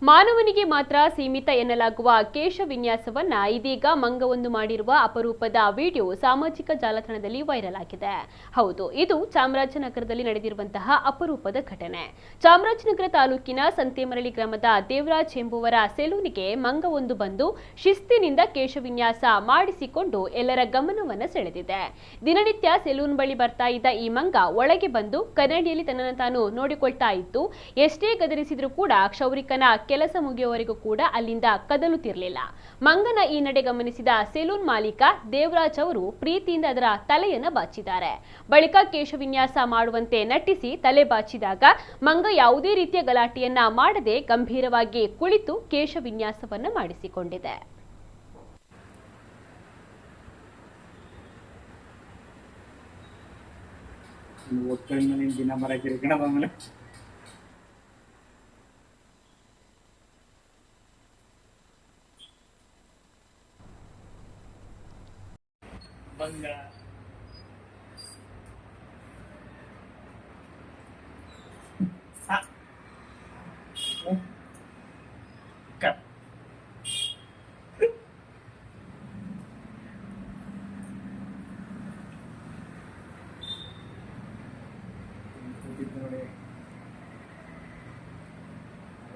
ಮಾನವನಿಗೆ ಮಾತ್ರ ಸೀಮಿತ ಎನ್ನಲಾಗುವ ಕೇಶ ವಿನ್ಯಾಸವನ್ನ ಇದೀಗ ಮಂಗವೊಂದು ಮಾಡಿರುವ ಅಪರೂಪದ ವಿಡಿಯೋ ಸಾಮಾಜಿಕ ಜಾಲತಾಣದಲ್ಲಿ ವೈರಲ್ ಆಗಿದೆ. ಹೌದು, ಇದು ಚಾಮರಾಜನಗರದಲ್ಲಿ ನಡೆದಿರುವಂತಹ ಅಪರೂಪದ ಘಟನೆ. ಚಾಮರಾಜನಗರ ತಾಲೂಕಿನ ಸಂತೇಮರಳಿ ಗ್ರಾಮದ ದೇವರಾಜ್ ಎಂಬುವರ ಸೆಲೂನಿಗೆ ಮಂಗವೊಂದು ಬಂದು ಶಿಸ್ತಿನಿಂದ ಕೇಶ ವಿನ್ಯಾಸ ಮಾಡಿಸಿಕೊಂಡು ಎಲ್ಲರ ಗಮನವನ್ನ ಸೆಳೆದಿದೆ. ದಿನನಿತ್ಯ ಸೆಲೂನ್ ಬಳಿ ಬರ್ತಾ ಇದ್ದ ಈ ಮಂಗ ಒಳಗೆ ಬಂದು ಕನ್ನಡಿಯಲ್ಲಿ ತನ್ನನ್ನು ತಾನು ನೋಡಿಕೊಳ್ತಾ ಇತ್ತು. ಎಷ್ಟೇ ಗದರಿಸಿದ್ರೂ ಕೂಡ ಕ್ಷೌರಿಕನ ಕೆಲಸ ಮುಗಿಯುವವರೆಗೂ ಕೂಡ ಅಲ್ಲಿಂದ ಕದಲುತ್ತಿರಲಿಲ್ಲ. ಮಂಗನ ಈ ನಡೆ ಗಮನಿಸಿದ ಸೆಲೂನ್ ಮಾಲೀಕ ದೇವರಾಜ್ ಅವರು ಪ್ರೀತಿಯಿಂದ ಅದರ ತಲೆಯನ್ನ ಬಾಚಿದ್ದಾರೆ. ಬಳಿಕ ಕೇಶ ವಿನ್ಯಾಸ ಮಾಡುವಂತೆ ನಟಿಸಿ ತಲೆ ಬಾಚಿದಾಗ ಮಂಗ ಯಾವುದೇ ರೀತಿಯ ಗಲಾಟೆಯನ್ನ ಮಾಡದೆ ಗಂಭೀರವಾಗಿ ಕುಳಿತು ಕೇಶ ವಿನ್ಯಾಸವನ್ನ ಮಾಡಿಸಿಕೊಂಡಿದೆ. Bangga. Cut.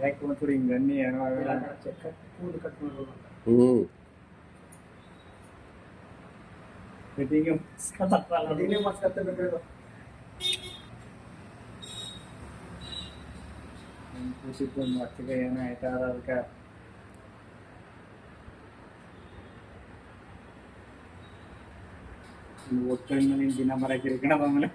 Like one putting the near or check cut. Meeting mas kata berbeda. Pusing pun macam kaya na itu ada kat. Waktu ini dina mereka kena bangun.